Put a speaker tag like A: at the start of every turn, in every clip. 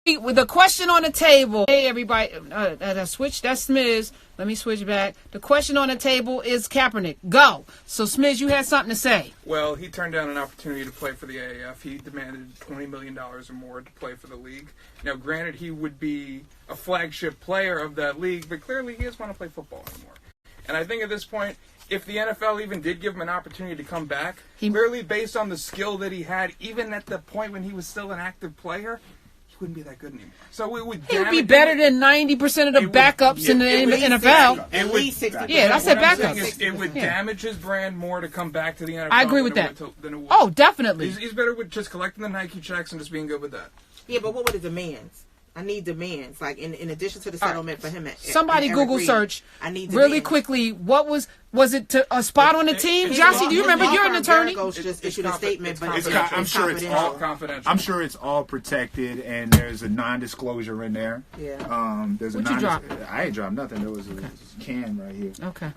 A: with the question on the table. Hey, everybody, switch. That's Smiz. Let me switch back. The question on the table is Kaepernick. Go. So, Smiz, you had something to say.
B: Well, he turned down an opportunity to play for the AAF. He demanded $20 million or more to play for the league. Now, granted, he would be a flagship player of that league, but clearly he doesn't want to play football anymore. And I think at this point, if the NFL even did give him an opportunity to come back, clearly based on the skill that he had, even at the point when he was still an active player, he wouldn't be that good anymore. So it would
A: be better than 90% of the backups in the NFL.
C: At least 60%.
A: Yeah, I said backups.
B: It would damage his brand more to come back to the NFL.
A: I agree with that. Oh, definitely.
B: He's better with just collecting the Nike checks and just being good with that.
C: Yeah, but what were the demands? I need demands. Like, in addition to the settlement for him.
A: Somebody Google search.
C: I need demands.
A: Really quickly, what was it to a spot on the team? Jossie, do you remember? You're an attorney.
C: Just issued a statement, but
D: I'm sure it's all confidential. I'm sure it's all protected, and there's a non-disclosure in there.
C: Yeah.
D: There's
A: What'd you drop?
D: I ain't dropped nothing. There was a can right here.
A: Okay.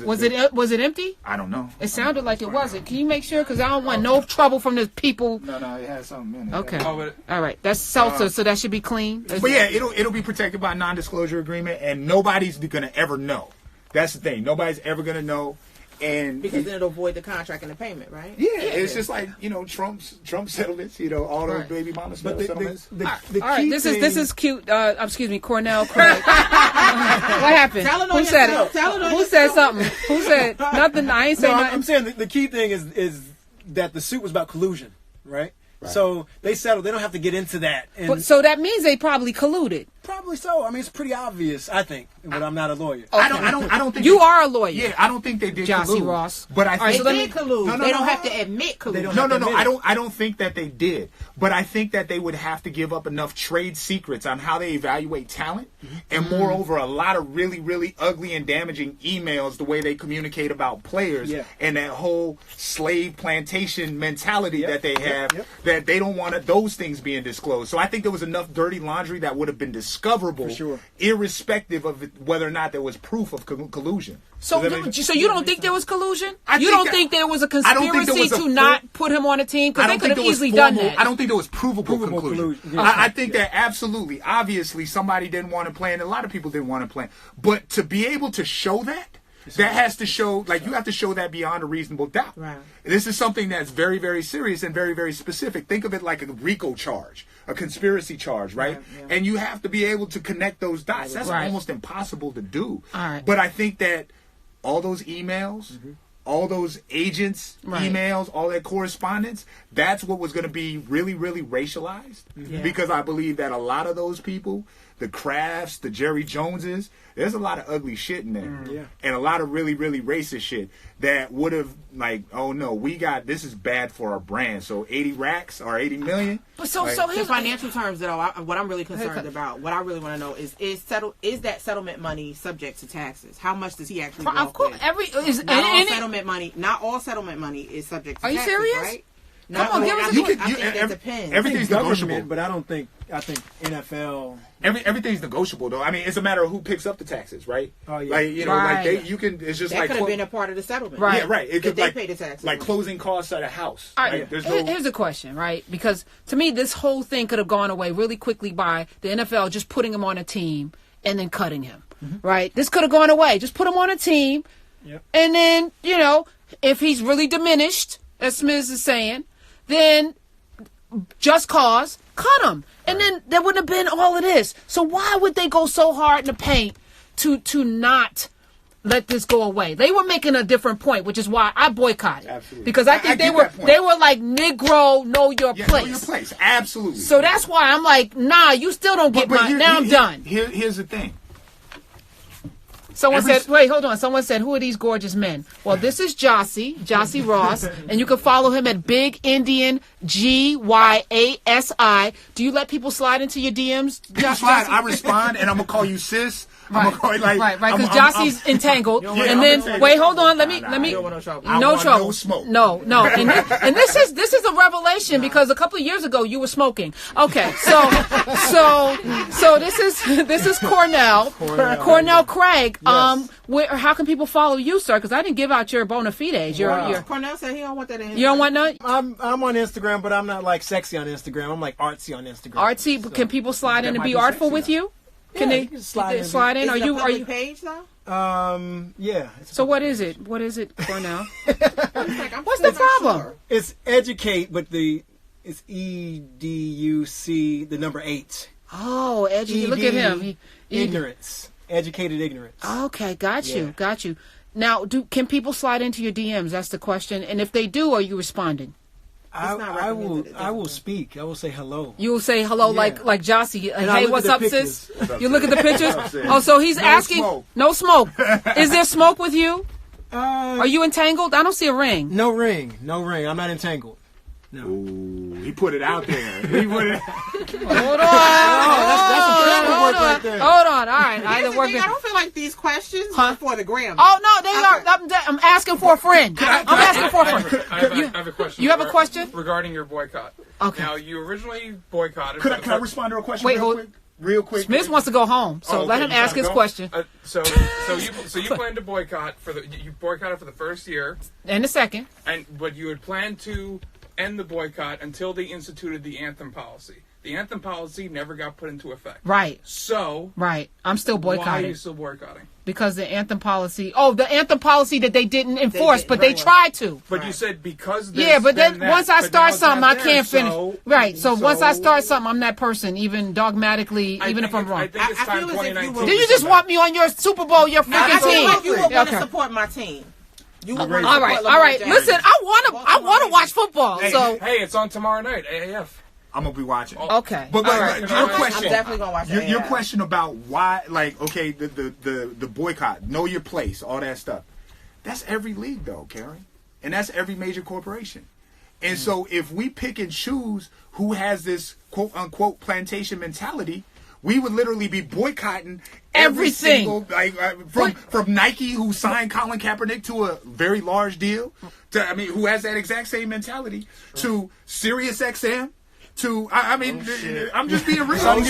D: Was
A: it empty?
D: I don't know.
A: It sounded like it wasn't. Can you make sure? Because I don't want no trouble from the people.
D: No, it has something in it.
A: Okay. All right. That's seltzer, so that should be clean.
D: But yeah, it'll be protected by a non-disclosure agreement, and nobody's gonna ever know. That's the thing. Nobody's ever gonna know, and
C: because then it'll avoid the contract and the payment, right?
D: Yeah, it's just like Trump settlements. All those baby mama settlements.
A: All right, this is cute. Excuse me, Cornell. Craig. What happened? Who said it? Who said something? Who said nothing? I ain't saying nothing.
E: I'm saying the key thing is that the suit was about collusion, right? So they settled. They don't have to get into that.
A: So that means they probably colluded.
E: Probably so. I mean, it's pretty obvious, I think, but I'm not a lawyer.
A: Okay.
D: I don't think
A: you are a lawyer.
D: Yeah, I don't think they did
A: Jossie
D: collude.
A: Ross.
D: But I think
C: they did collude. They don't have to admit collusion.
D: No. I don't think that they did. But I think that they would have to give up enough trade secrets on how they evaluate talent, and moreover, a lot of really, really ugly and damaging emails, the way they communicate about players, and that whole slave plantation mentality that they have, that they don't want those things being disclosed. So I think there was enough dirty laundry that would have been discoverable, irrespective of whether or not there was proof of collusion.
A: So you don't think there was collusion? You don't think there was a conspiracy to not put him on a team? Because they could have easily done that.
D: I don't think there was provable collusion. I think that absolutely, obviously, somebody didn't want to play, and a lot of people didn't want to play. But to be able to show that, that has to show, you have to show that beyond a reasonable doubt.
C: Right.
D: This is something that's very, very serious and very, very specific. Think of it like a RICO charge, a conspiracy charge, right? And you have to be able to connect those dots. That's almost impossible to do. But I think that all those emails, all those agents' emails, all that correspondence, that's what was going to be really, really racialized. Because I believe that a lot of those people, the Krafts, the Jerry Joneses, there's a lot of ugly shit in there. And a lot of really, really racist shit that would have, oh no, this is bad for our brand. So 80 racks or 80 million.
C: But so here's financial terms, though. What I'm really concerned about, what I really want to know is that settlement money subject to taxes? How much does he actually walk
A: Of course,
C: with? Not all settlement money is subject to taxes.
A: Are you serious?
C: Right?
A: Come on, give us a
C: I think that depends.
D: Everything's negotiable,
E: but I think NFL.
D: Everything's negotiable, though. I mean, it's a matter of who picks up the taxes, right?
E: Oh yeah.
D: You can. It's just
C: that could have been a part of the settlement,
A: right?
D: Yeah, right. It could
C: they pay the taxes,
D: like closing costs at a house.
A: All right. Here's a question, right? Because to me, this whole thing could have gone away really quickly by the NFL just putting him on a team and then cutting him, right? This could have gone away. Just put him on a team, and then if he's really diminished, as Smiz is saying, then just cause, cut him. And then there wouldn't have been all of this. So why would they go so hard in the paint to not let this go away? They were making a different point, which is why I boycotted.
D: Absolutely.
A: Because I think they were like, Negro, know your place.
D: Know your place. Absolutely.
A: So that's why I'm like, nah, you still don't get mine. Now I'm done.
D: Here's the thing.
A: Someone said, wait, hold on. Someone said, who are these gorgeous men? Well, this is Jossie Ross, and you can follow him at Big Indian GYASI. Do you let people slide into your DMs?
D: Slide. I respond, and I'm gonna call you sis.
A: Right, because Jossie's entangled, and then wait, hold on, let me. No trouble.
D: No smoke.
A: No, and this is a revelation because a couple of years ago you were smoking. Okay, so this is Cornell Craig.
E: Yes.
A: How can people follow you, sir? Because I didn't give out your bona fides.
C: Cornell said he don't want that in his
A: You don't want none?
E: I'm on Instagram, but I'm not like sexy on Instagram. I'm like artsy on Instagram.
A: Artsy, so can people slide in and be artful with you? Can they slide in? Are you
C: page though?
E: Yeah.
A: So what is it? What is it, Cornell? What's the problem?
C: Sure.
E: It's educate, but it's EDUC, the number 8.
A: Oh, educate. Look at him.
E: Ignorance. Educated ignorance.
A: Okay, got you. Now, can people slide into your DMs? That's the question. And if they do, are you responding?
E: I will speak. I will say hello.
A: You will say hello like Jossie. Hey, what's up, sis? You look at the pictures. Oh, so he's asking.
D: Smoke.
A: No smoke. Is there smoke with you? Are you entangled? I don't see a ring.
E: No ring. I'm not entangled. No.
D: Ooh, he put it out there.
A: Hold on. Hold on. All right.
C: I don't feel like these questions are for the gram.
A: Oh no, they are. I'm asking for a friend. I'm asking for a friend.
B: I have a question.
A: You have a question
B: regarding your boycott.
A: Okay.
B: Now you originally boycotted.
D: Can I respond to a question?
A: Wait,
D: real quick.
A: Smith wants to go home, so let him ask his question.
B: So you plan to boycott you boycotted for the first year
A: And the second.
B: but you had planned to end the boycott until they instituted the anthem policy. The anthem policy never got put into effect.
A: Right.
B: So.
A: Right. I'm still boycotting.
B: Why are you still boycotting?
A: Because the anthem policy. Oh, the anthem policy that they didn't enforce, but they tried to.
B: But you said because.
A: Yeah, but then once I start something, I can't finish. Right. So once I start something, I'm that person, even dogmatically, even if I'm wrong.
B: I think it's time 2019.
A: Do you just want me on your Super Bowl, your freaking team?
C: I feel like you would want to support my team.
A: All right. Listen, I want to watch football.
B: Hey,
A: so
B: hey, it's on tomorrow night. AAF.
D: I'm gonna be watching.
A: Okay.
D: But your question.
C: I'm definitely gonna watch
D: your question about why, the boycott, know your place, all that stuff. That's every league, though, Karen, and that's every major corporation. And so, if we pick and choose who has this quote unquote plantation mentality, we would literally be boycotting every single, from Nike, who signed Colin Kaepernick to a very large deal, who has that exact same mentality, to SiriusXM, to, I'm just being real.
A: Hold on.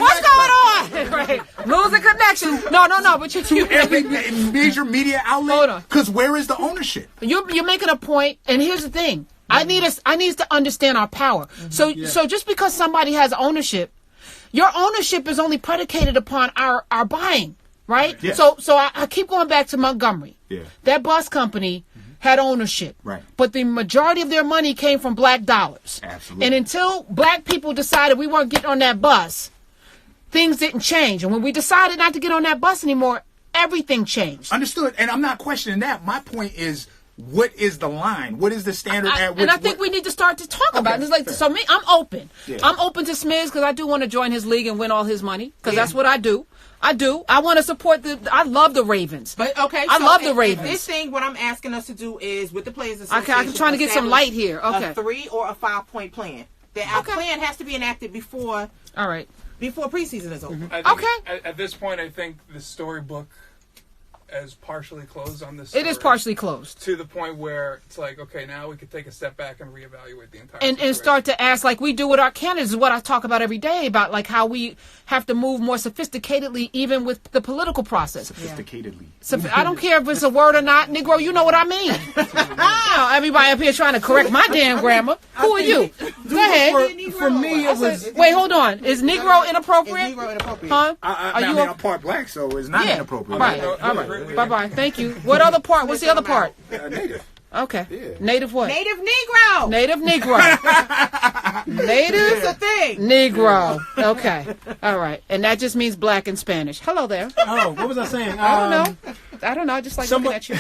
A: What's going on? Right. Losing connection. No, but you
D: every major media outlet.
A: Hold on.
D: Because where is the ownership?
A: You're making a point, and here's the thing. I need to understand our power. So just because somebody has ownership, your ownership is only predicated upon our buying, right?
D: Yes.
A: So I keep going back to Montgomery.
D: Yeah.
A: That bus company had ownership.
D: Right.
A: But the majority of their money came from black dollars.
D: Absolutely.
A: And until black people decided we weren't getting on that bus, things didn't change. And when we decided not to get on that bus anymore, everything changed.
D: Understood. And I'm not questioning that. My point is, what is the line? What is the standard at which...
A: And I think we need to start to talk about it. It's so me, I'm open. Yeah. I'm open to Smiz because I do want to join his league and win all his money because that's what I do. I want to support I love the Ravens.
C: But okay,
A: I love the Ravens.
C: This thing, what I'm asking us to do is with the Players Association.
A: Okay, I'm trying to get some light here. Okay,
C: a 3 or a 5 point plan. Our plan has to be enacted before.
A: All right.
C: Before preseason is over.
B: Okay. At this point, I think the storybook is partially closed on this.
A: It is partially closed
B: to the point where it's like, okay, now we could take a step back and reevaluate the entire
A: and start to ask like we do with our candidates. Is what I talk about every day about like how we have to move more sophisticatedly, even with the political process.
D: Sophisticatedly.
A: I don't care if it's a word or not, Negro. You know what I mean. Everybody up here trying to correct my damn grammar. Who are you? Go ahead.
E: For me, it was.
A: Wait, hold on. Is Negro inappropriate?
C: Is Negro inappropriate?
A: Huh?
D: I'm part black, so it's not inappropriate.
A: Right. All right. Bye-bye. Thank you. What other part? What's the other part?
D: Native.
A: Okay.
D: Yeah.
A: Native what?
C: Native Negro.
A: Native Negro. Native
C: It's a thing.
A: Negro. Okay. All right. And that just means black in Spanish. Hello there.
E: Oh, what was I saying?
A: I don't know. I just like looking at you.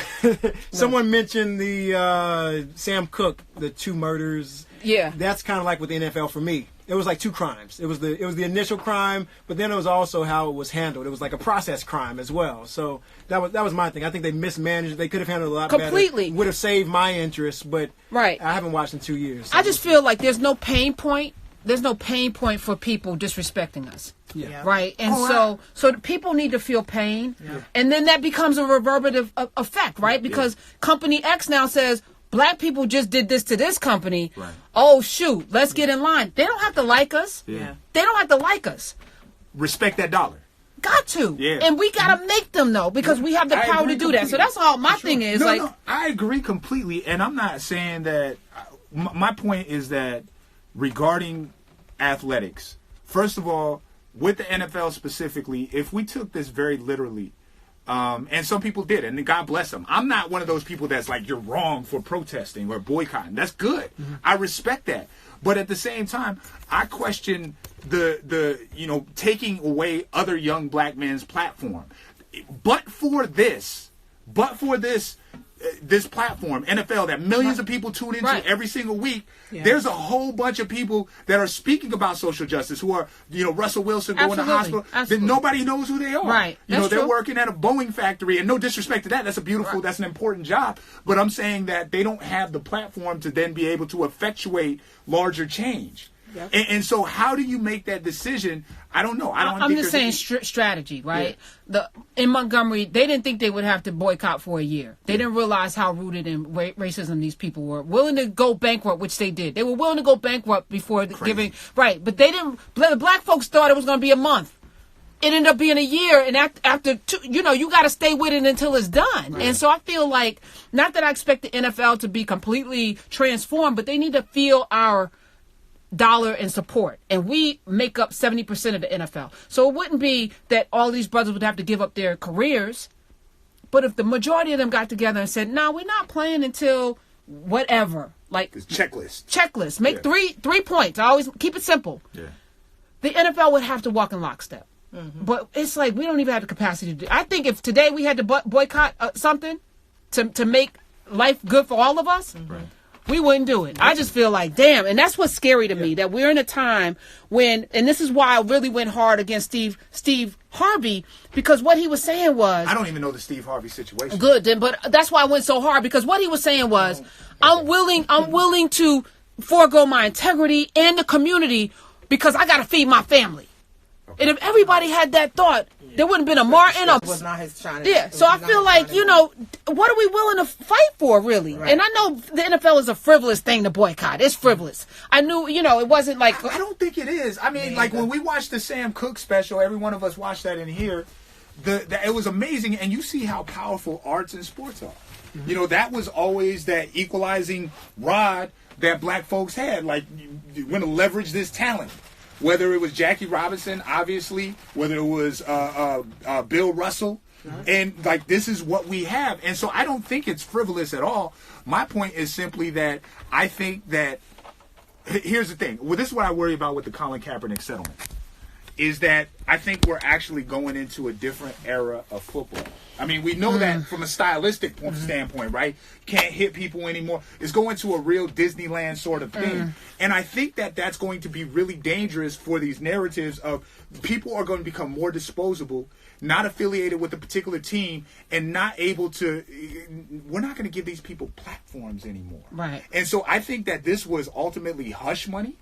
E: Someone mentioned the Sam Cooke, the 2 murders.
A: Yeah.
E: That's kind of like with the NFL for me. It was like 2 crimes. It was the initial crime, but then it was also how it was handled. It was like a process crime as well. So that was my thing. I think they mismanaged. They could have handled it a lot
A: completely.
E: Better. Would have saved my interest, but
A: right.
E: I haven't watched in 2 years. So
A: I just feel like there's no pain point pain point for people disrespecting us.
E: Yeah.
A: Right. And so people need to feel pain. Yeah. And then that becomes a reverberative effect, right? Because Company X now says, black people just did this to this company. Right. Oh, shoot, let's get in line. They don't have to like us. Yeah. They don't have to like us.
D: Respect that dollar.
A: Got to. Yeah. And we got to make them, though, because we have the power to do that. So that's all my thing is.
D: No, I agree completely. And I'm not saying that. My point is that regarding athletics, first of all, with the NFL specifically, if we took this very literally, and some people did, and God bless them. I'm not one of those people that's like, you're wrong for protesting or boycotting. That's good. Mm-hmm. I respect that. But at the same time, I question the taking away other young black men's platform. But for this platform, NFL, that millions of people tune into every single week, there's a whole bunch of people that are speaking about social justice who are, Russell Wilson going to hospital. That nobody knows who they are.
A: Right.
D: They're working at a Boeing factory, and no disrespect to that. That's a beautiful, that's an important job. But I'm saying that they don't have the platform to then be able to effectuate larger change. Yep. And so how do you make that decision? I don't know.
A: I'm just saying strategy, right? Yeah. In Montgomery, they didn't think they would have to boycott for a year. They didn't realize how rooted in racism these people were. Willing to go bankrupt, which they did. They were willing to go bankrupt before giving. Right, but they didn't. The black folks thought it was going to be a month. It ended up being a year, and after two, you got to stay with it until it's done. Right. And so I feel like, not that I expect the NFL to be completely transformed, but they need to feel our dollar and support, and we make up 70% of the NFL. So it wouldn't be that all these brothers would have to give up their careers, but if the majority of them got together and said, "No, we're not playing until whatever," like
D: it's checklist,
A: make 3 points. I always keep it simple. Yeah, the NFL would have to walk in lockstep. Mm-hmm. But it's like we don't even have the capacity to do. I think if today we had to boycott something to make life good for all of us. Mm-hmm. Right. We wouldn't do it. I just feel like, damn. And that's what's scary to me, that we're in a time when, and this is why I really went hard against Steve Harvey, because what he was saying was,
D: I don't even know the Steve Harvey situation.
A: Good, then, but that's why I went so hard, because what he was saying was, I'm willing to forego my integrity and the community because I got to feed my family. Okay. And if everybody had that thought, there wouldn't have been a Martin.
C: Was not his shining.
A: Yeah, so I feel like, what are we willing to fight for, really? Right. And I know the NFL is a frivolous thing to boycott. It's frivolous. I knew, it wasn't like...
D: I don't think it is. I mean, when we watched the Sam Cooke special, every one of us watched that in here, it was amazing, and you see how powerful arts and sports are. Mm-hmm. That was always that equalizing rod that black folks had. Like, you want to leverage this talent. Whether it was Jackie Robinson, obviously, whether it was Bill Russell, and this is what we have. And so I don't think it's frivolous at all. My point is simply that I think that, here's the thing. Well, this is what I worry about with the Colin Kaepernick settlement, is that I think we're actually going into a different era of football. I mean, we know that from a stylistic standpoint, right? Can't hit people anymore. It's going to a real Disneyland sort of thing. And I think that that's going to be really dangerous for these narratives of people are going to become more disposable, not affiliated with a particular team, and not able to, we're not going to give these people platforms anymore.
A: Right.
D: And so I think that this was ultimately hush money.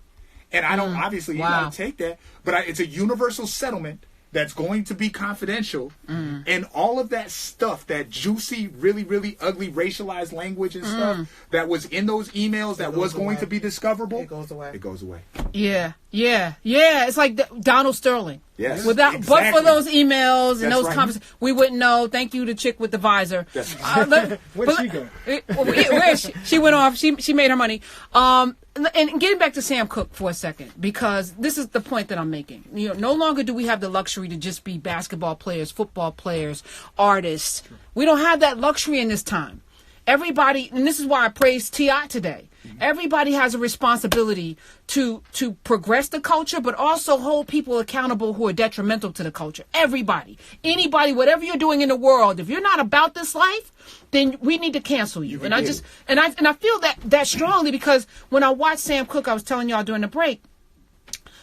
D: And I don't, obviously, you got to take that. But it's a universal settlement that's going to be confidential, and all of that stuff, that juicy, really, really ugly racialized language and stuff that was in those emails that was going to be discoverable, it goes away.
A: Yeah. It's like Donald Sterling.
D: Yes,
A: but for those emails and those conversations, we wouldn't know. Thank you to chick with the visor.
E: Where'd she go?
A: Where is she? She went off. She made her money. And getting back to Sam Cooke for a second, because this is the point that I'm making. No longer do we have the luxury to just be basketball players, football players, artists. We don't have that luxury in this time. Everybody, and this is why I praised T.I. today. Everybody has a responsibility to progress the culture, but also hold people accountable who are detrimental to the culture. Everybody, anybody, whatever you're doing in the world, if you're not about this life, then we need to cancel you. And I feel that strongly, because when I watched Sam Cooke, I was telling y'all during the break,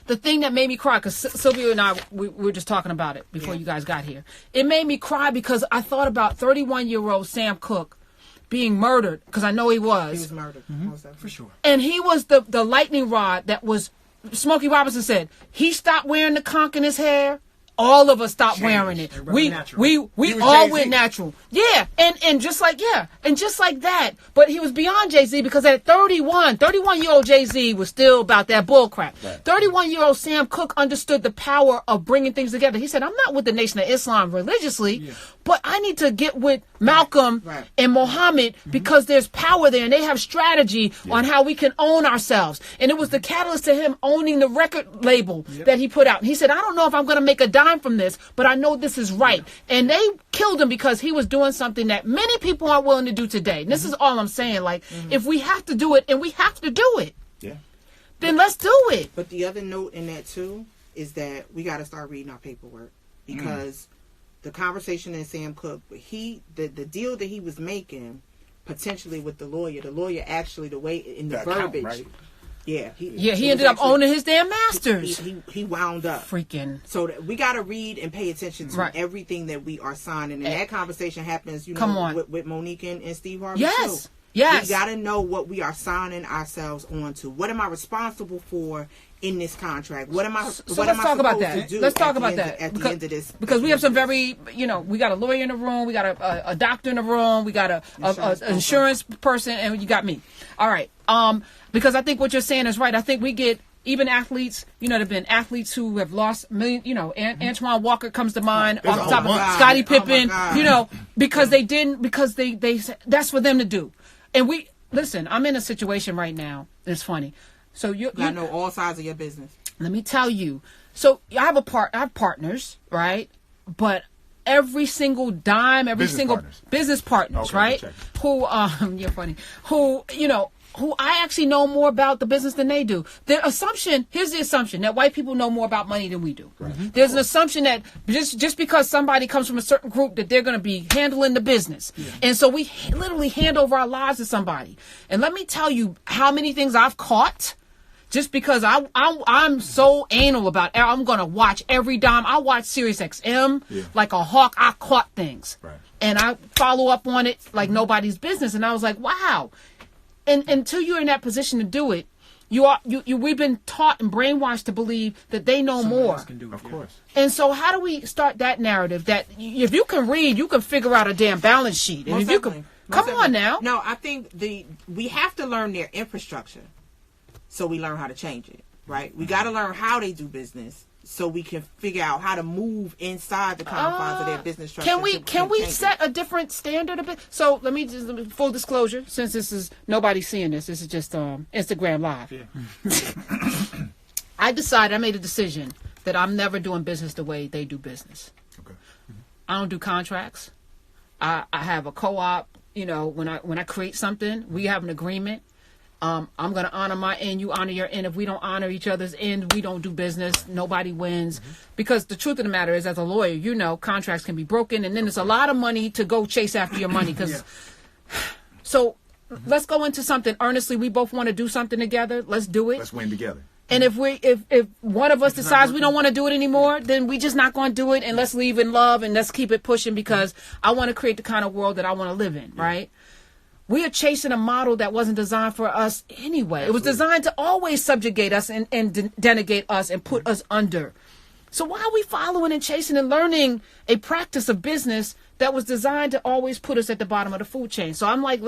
A: the thing that made me cry, because Sylvia and I, we were just talking about it before you guys got here. It made me cry because I thought about 31-year-old Sam Cooke being murdered, because I know he was.
C: He was murdered, for sure.
A: And he was the lightning rod that was Smokey Robinson said, he stopped wearing the conch in his hair. All of us stopped wearing it. We all went natural. Yeah. And just like that. But he was beyond Jay-Z because at 31-year-old Jay-Z was still about that bull crap. Right. 31-year-old Sam Cooke understood the power of bringing things together. He said, I'm not with the Nation of Islam religiously, but I need to get with Malcolm and Muhammad because there's power there and they have strategy on how we can own ourselves. And it was the catalyst to him owning the record label that he put out. And he said, I don't know if I'm going to make a dime from this, but I know this is right. And they killed him because he was doing something that many people aren't willing to do today. And this is all I'm saying. Like, if we have to do it, and we have to do it, then let's do it.
C: But the other note in that, too, is that we got to start reading our paperwork. Because the conversation in Sam Cooke, the deal that he was making, potentially with the lawyer actually, the way in the verbiage... Right? He ended up owning his damn masters. He wound up
A: freaking.
C: So that we got to read and pay attention to everything that we are signing, and that conversation happens, with Monique and Steve Harvey too. Yes, we got to know what we are signing ourselves onto. What am I responsible for in this contract? What am I?
A: So let's talk about that. Let's talk about that
C: at the end of this,
A: because we have some very, we got a lawyer in the room, we got a doctor in the room, we got a insurance person, and you got me. All right. Because I think what you're saying is right. I think we get even athletes, there've been athletes who have lost million, Antoine Walker comes to mind off the top of Scottie Pippen, because they that's for them to do. And listen, I'm in a situation right now. It's funny. So you
C: know all sides of your business.
A: Let me tell you. So I have partners, right? But every single dime, business partners, right? Who you're funny. Who I actually know more about the business than they do. Here's the assumption that white people know more about money than we do. Right. There's an assumption that just because somebody comes from a certain group that they're going to be handling the business. Yeah. And so we literally hand over our lives to somebody. And let me tell you how many things I've caught just because I'm so anal about it. I'm going to watch every dime. I watch SiriusXM like a hawk. I caught things. Right. And I follow up on it like nobody's business. And I was like, wow. And until you're in that position to do it, we've been taught and brainwashed to believe that they know more.
D: Else can do it, of course.
A: And so how do we start that narrative that if you can read, you can figure out a damn balance sheet. And if you can, come on now.
C: No, I think we have to learn their infrastructure so we learn how to change it, right? We got to learn how they do business so we can figure out how to move inside the confines of their business structure.
A: Can we set a different standard a bit? So let me full disclosure, since this is nobody's seeing this is just Instagram Live. Yeah. I made a decision that I'm never doing business the way they do business. Okay. I don't do contracts. I have a co-op. When I create something, we have an agreement. I'm going to honor my end. You honor your end. If we don't honor each other's end, we don't do business. Nobody wins. Mm-hmm. Because the truth of the matter is, as a lawyer, contracts can be broken. And then there's a lot of money to go chase after your money. So let's go into something earnestly. We both want to do something together. Let's do it.
D: Let's win together.
A: And if one of us decides we don't want to do it anymore, then we just not going to do it. And let's leave in love and let's keep it pushing because I want to create the kind of world that I want to live in. Right. We are chasing a model that wasn't designed for us anyway. Absolutely. It was designed to always subjugate us and denegate us and put us under. So why are we following and chasing and learning a practice of business that was designed to always put us at the bottom of the food chain? So I'm like,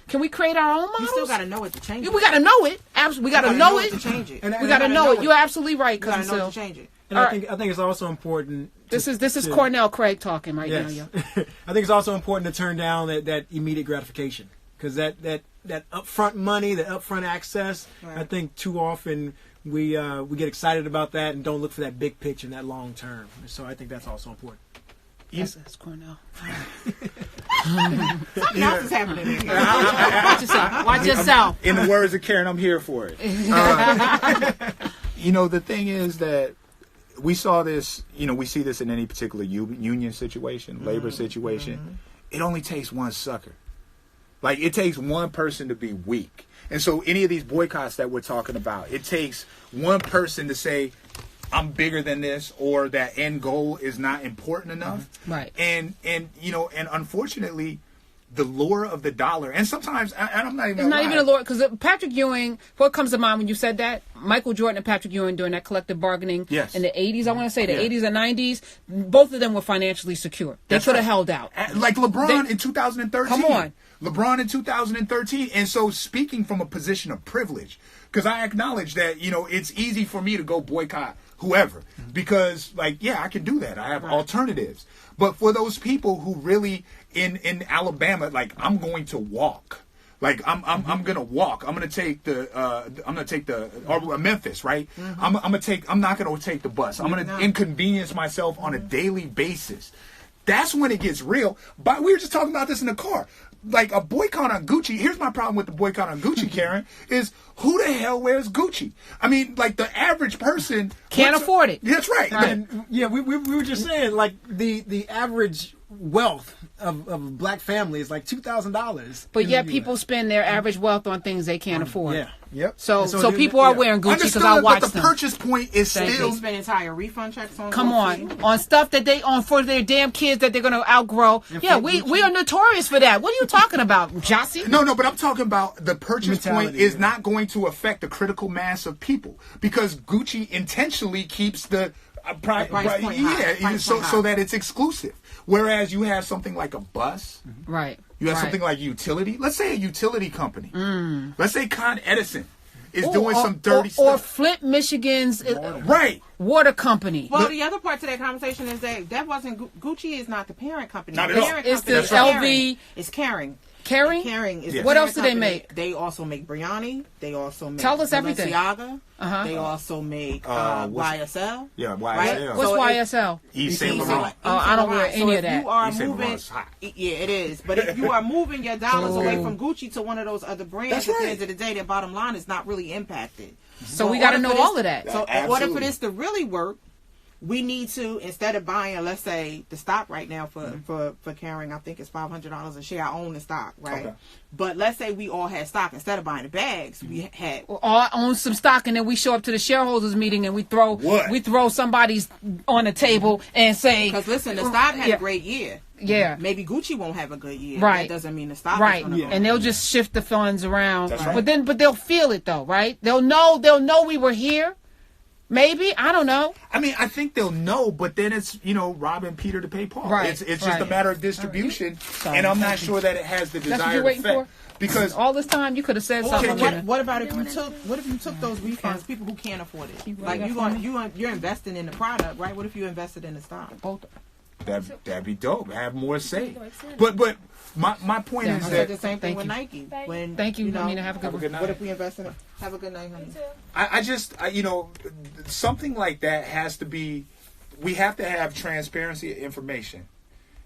A: can we create our own models?
C: You still got to know it to change it.
A: We got to know it. Absolutely. We got to know it
C: to change it.
A: We got to know it. You're absolutely right.
C: You got to know it to change it.
E: And I think it's also important.
A: This is Cornell Craig talking right now. Yeah.
E: I think it's also important to turn down that immediate gratification. Because that upfront money, that upfront access, right. I think too often we get excited about that and don't look for that big picture and that long term. So I think that's also important.
A: Yes, that's Cornell.
C: Something else is happening here.
A: Watch yourself. Watch yourself.
D: In the words of Karen, I'm here for it. The thing is that we saw this. We see this in any particular union situation, labor situation. Mm-hmm. It only takes one sucker. Like, it takes one person to be weak. And so any of these boycotts that we're talking about, it takes one person to say, I'm bigger than this, or that end goal is not important enough.
A: Right.
D: And unfortunately, the lure of the dollar, and sometimes, and I'm not even.
A: It's not even a lure, because Patrick Ewing. What comes to mind when you said that? Michael Jordan and Patrick Ewing during that collective bargaining in the 80s. I want to say the 80s and 90s. Both of them were financially secure. They could have held out.
D: Like LeBron in 2013.
A: Come on.
D: LeBron in 2013. And so, speaking from a position of privilege, because I acknowledge that, you know, it's easy for me to go boycott whoever, because, like, yeah, I can do that. I have alternatives. But for those people who really in Alabama, like, I'm going to walk. Like, I'm gonna walk. I'm gonna take the or Memphis, right? Mm-hmm. I'm not gonna take the bus. I'm gonna inconvenience myself on a daily basis. That's when it gets real. But we were just talking about this in the car. Like, a boycott on Gucci. Here's my problem with the boycott on Gucci, Karen, is who the hell wears Gucci? I mean, like, the average person
A: can't afford it.
D: That's right.
E: And, yeah, we were just saying, like, the average wealth of a black family is like $2,000.
A: But yet people spend their average wealth on things they can't afford.
E: Yeah. Yep.
A: So people are wearing Gucci because I watch them.
D: But the purchase point is still.
C: They spend entire refund checks on.
A: Come
C: Gucci.
A: on stuff that they on for their damn kids that they're going to outgrow. Yeah, we are notorious for that. What are you talking about, Jossie?
D: No, but I'm talking about the purchase point is not going to affect the critical mass of people, because Gucci intentionally keeps the price point high. So that it's exclusive. Whereas you have something like a bus,
A: right?
D: You have something like utility. Let's say a utility company. Let's say Con Edison is doing some dirty stuff.
A: Or Flint, Michigan's water company.
C: Well, the other part to that conversation is that wasn't Gucci is not the parent company.
D: Not
C: the
D: at all.
C: parent
A: It's
C: company
A: the LV.
C: It's Kering.
A: Kering
C: is
A: what else do they make?
C: They also make Brioni. They also make
A: Tell us everything.
C: Balenciaga. They also make YSL.
D: Yeah, YSL.
C: Right?
A: What's YSL?
D: Yves Saint Laurent.
A: I don't wear any of that.
C: You are moving, yeah, it is. But if you are moving your dollars away from Gucci to one of those other brands, at the end of the day, their bottom line is not really impacted.
A: So we got to know all of that.
C: So in order for this to really work, we need to, instead of buying, let's say, the stock right now for Kering, I think it's $500 a share. I own the stock, right? Okay. But let's say we all had stock. Instead of buying the bags, we had
A: all own some stock, and then we show up to the shareholders meeting and we throw somebody's on the table and say,
C: because listen, the stock had a great year.
A: Yeah,
C: maybe Gucci won't have a good year.
A: Right,
C: that doesn't mean the stock.
A: Right,
C: is go
A: and they'll just shift the funds around.
D: That's right.
A: But they'll feel it though, right? They'll know we were here. Maybe, I don't know.
D: I mean, I think they'll know, but then it's, robbing Peter to pay Paul.
A: Right.
D: It's just a matter of distribution, and I'm not sure that it has the desired
A: That's what you're waiting
D: effect.
A: For?
D: Because
A: all this time you could have said something.
C: What about if you took those refunds, people who can't afford it? Like you're investing in the product, right? What if you invested in the stock?
A: Both.
D: That'd be dope. Have more say. But my point is that
C: the same thing with Nike.
A: Thank you. Have a good
C: night. What if we invest in it? Have a good night, honey.
D: I just something like that has to be. We have to have transparency of information.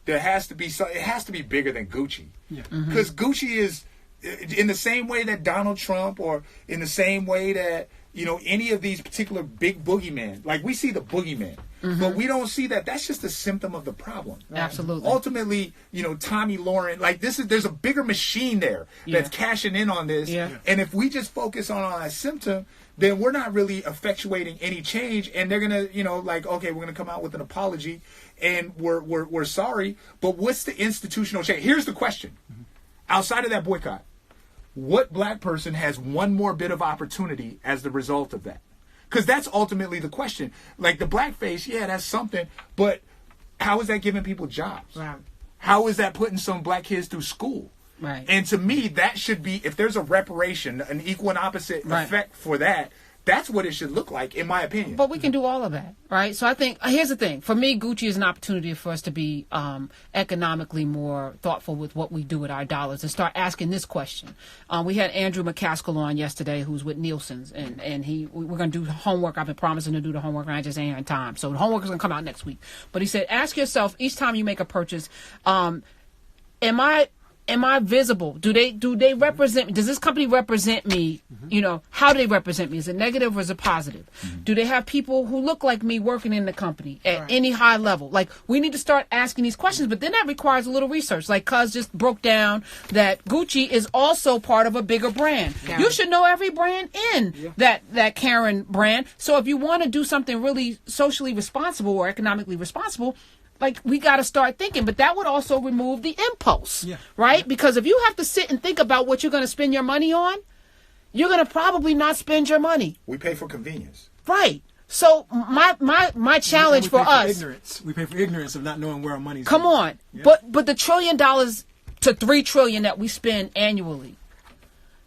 D: There has to be it has to be bigger than Gucci. Yeah. Because Gucci is in the same way that Donald Trump, or in the same way that any of these particular big boogeymen. Like, we see the boogeyman. But we don't see that. That's just a symptom of the problem.
A: Absolutely.
D: Ultimately, Tommy Lauren, like, there's a bigger machine there that's cashing in on this. Yeah. And if we just focus on a symptom, then we're not really effectuating any change. And they're gonna, okay, we're gonna come out with an apology, and we're sorry. But what's the institutional change? Here's the question: outside of that boycott, what black person has one more bit of opportunity as the result of that? Because that's ultimately the question. Like, the blackface, yeah, that's something, but how is that giving people jobs?
C: Right.
D: How is that putting some black kids through school?
A: Right.
D: And to me, that should be, if there's a reparation, an equal and opposite effect for that, that's what it should look like, in my opinion.
A: But we can do all of that, right? So I think, here's the thing. For me, Gucci is an opportunity for us to be economically more thoughtful with what we do with our dollars and start asking this question. We had Andrew McCaskill on yesterday, who's with Nielsen's, and we're going to do homework. I've been promising to do the homework, and I just ain't had time. So the homework is going to come out next week. But he said, ask yourself, each time you make a purchase, am I visible? Do they represent me? Does this company represent me? How do they represent me? Is it negative or is it positive? Do they have people who look like me working in the company at any high level? Like, we need to start asking these questions, but then that requires a little research. Like Cuz just broke down that Gucci is also part of a bigger brand. Yeah. You should know every brand in that Karen brand. So if you want to do something really socially responsible or economically responsible, like we got to start thinking. But that would also remove the impulse, right? Because if you have to sit and think about what you're going to spend your money on, you're going to probably not spend your money.
D: We pay for convenience.
A: Right. So my challenge for us.
E: Ignorance. We pay for ignorance of not knowing where our money's
A: Come
E: going.
A: on. Yeah. But the $1 trillion to $3 trillion that we spend annually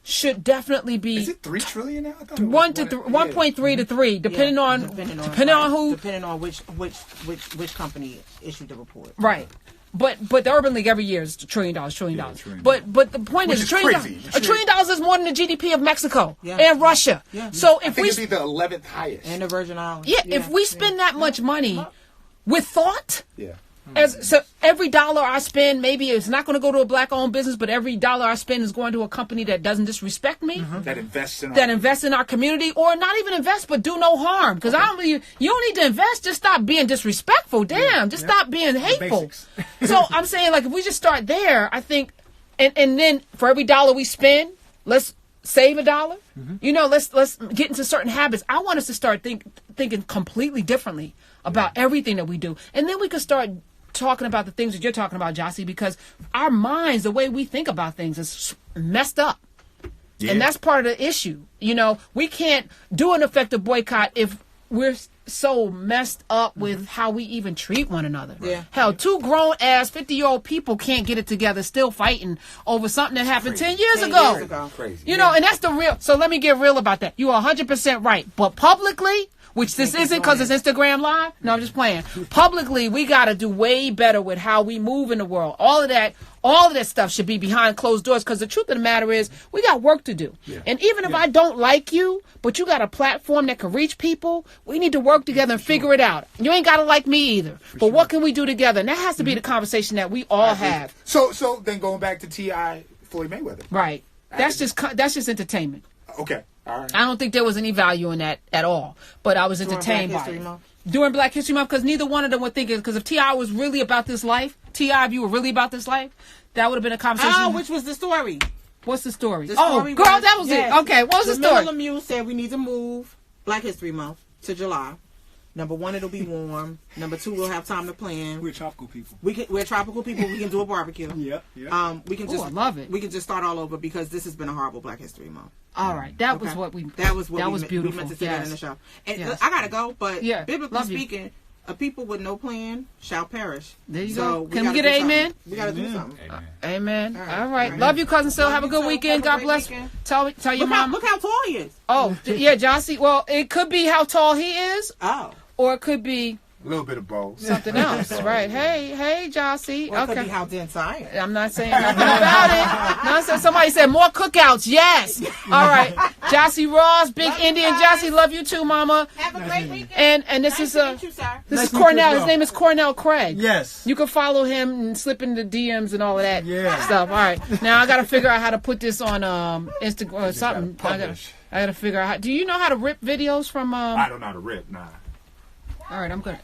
A: should definitely be.
D: Is it $3 trillion now?
A: 1.3 to 3, depending on who.
C: Depending on which company issued the report.
A: Right. But the Urban League every year is $1 trillion. But the point is, $1 trillion is more than the GDP of Mexico and Russia. Yeah. So if
D: it'd be the 11th highest.
C: And the Virgin Islands.
A: Yeah, if we spend that much money with thought, so every dollar I spend, maybe it's not going to go to a black-owned business, but every dollar I spend is going to a company that doesn't disrespect me,
D: that invests in our
A: community, or not even invest, but do no harm. Because you don't need to invest. Just stop being disrespectful. Damn, just stop being hateful. So I'm saying, like, if we just start there, I think, and then for every dollar we spend, let's save $1. You know, let's get into certain habits. I want us to start thinking completely differently about everything that we do, and then we can start talking about the things that you're talking about, Jossie, because our minds, the way we think about things, is messed up. And that's part of the issue. You know, we can't do an effective boycott if we're so messed up with how we even treat one another. Hell, 2 grown-ass 50-year-old people can't get it together, still fighting over something that happened 10 years ago.
D: Crazy.
A: You know, and that's the real. So let me get real about that. You are 100% right. But publicly, which this isn't because it's Instagram Live. No, I'm just playing. Publicly, we got to do way better with how we move in the world. All of that stuff should be behind closed doors, because the truth of the matter is we got work to do. And even if I don't like you, but you got a platform that can reach people, we need to work together and figure it out. You ain't got to like me either. But what can we do together? And that has to be the conversation that we all have.
D: So then going back to T.I. Floyd Mayweather.
A: Right. That's just entertainment.
D: Okay. All right.
A: I don't think there was any value in that at all, but I was entertained by it. During Black History Month, because neither one of them were thinking, because if T.I. was really about this life, T.I., if you were really about this life, that would have been a conversation.
C: Oh, which was the story?
A: What's the story?
C: The story
A: girl, that was it. Okay, what was the story?
C: Lemieux said we need to move Black History Month to July. Number 1, it'll be warm. Number 2, we'll have time to plan.
E: We're tropical people.
C: We're tropical people. We can do a barbecue. We can just.
A: I love it.
C: We can just start all over, because this has been a horrible Black History Month.
A: All right, that was beautiful.
C: We meant to say that in the show. And I gotta go, but biblically speaking, a people with no plan shall perish.
A: There you go. Can we get an amen?
C: We gotta do something.
A: Amen. All right. Love you, cousin. Still have a good weekend. God bless. Tell your mom.
C: Look how tall he is.
A: Oh yeah, Jossie. Well, it could be how tall he is.
C: Oh.
A: Or it could be
D: a little bit of both.
A: Something else, right? Hey, Jossie.
C: Well, it could be how dense I am.
A: I'm not saying nothing about it. No, somebody said more cookouts. Yes. All right. Jossie Ross, Big love Indian Jossie. Love you too, Mama.
C: Have a great weekend.
A: And this
C: nice
A: this is Cornell. His name is Cornell Craig.
E: Yes.
A: You can follow him and slip into DMs and all of that stuff. All right. Now I got to figure out how to put this on Instagram or something. I got to figure out how. Do you know how to rip videos from?
D: I don't know how to rip. Nah.
A: All right, I'm gonna.